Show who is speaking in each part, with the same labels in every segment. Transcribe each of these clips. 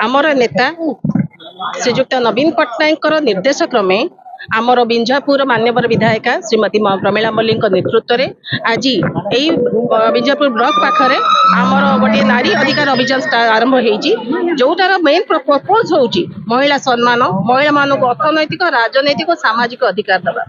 Speaker 1: आमर नेता श्रीजुक्त नवीन पट्टनायक निर्देश क्रमे आमर बिंजापुर मान्यवर विधायिका श्रीमती प्रमीला मल्लिक नेतृत्व में आज यही बिंजापुर ब्लॉक पाखरे आमर गोटे नारी अधिकार अभियान आरंभ होती जोटार मेन प्रपोज होची महिला सम्मान महिला मानक अर्थनैतिक राजनैतिक सामाजिक अधिकार दबा।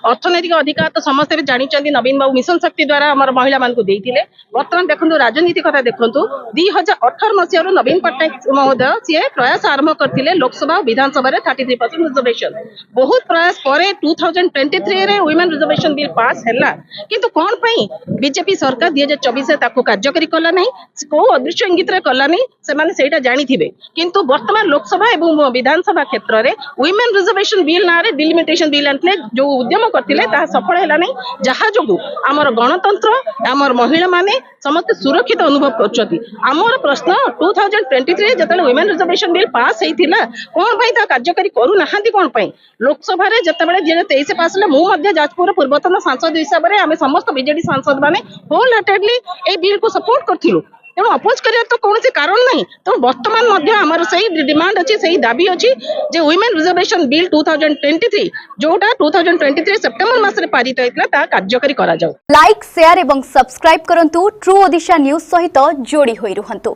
Speaker 1: अर्थनैतिक अधिकार तो समस्ते भी जानते नवीन बाबू मिशन शक्ति द्वारा आम महिला मान बर्तमान देखो राजनीति कथा देखो 2018 मसीह नवीन पट्टनायक महोदय सी प्रयास आरंभ करते लोकसभा और विधानसभा 33% रिजर्वेशन बहुत प्रयास पर 2023 रे वुमेन रिजर्वेशन बिल पास है किंतु कौन पाई बीजेपी सरकार 2024 कार्यकारी कला नहीं को अदृश्य इंगित कला नहीं से जानी थे किंतु वर्तमान लोकसभा और विधानसभा क्षेत्र में वुमेन रिजर्वेशन बिल ना डिलिमिटेशन बिल आनते जो उद्यम करते सफल है नहीं जहाँ जो आमर गणतंत्र आमर महिला माने समस्त सुरक्षित अनुभव कर प्रश्न 2023 जो वुमेन रिजर्वेशन बिल पास होता कौन पाई कार्यकारी करूना कौन पाई लोकसभा जितेबाला 2023 पास मुझे जाजपुर पूर्वतन सांसद हिसाब से आम समस्त बीजेडी सांसद मैंने होल हार्टेडली ए बिल को सपोर्ट करूँ तेणु अपोज कर तो कौन कारण ना तेणु बर्तमान आमर से डिमांड अच्छी से दाबी अच्छी जे वुमेन रिजर्वेशन बिल 2023 जोटा 2023 सेप्टेम्बर मास पारित होता कार्यकारी करा जाऊ।
Speaker 2: लाइक शेयर एवं सब्सक्राइब करंतु ट्रू ओडिशा न्यूज सहित जोड़ी होई रुहंतु।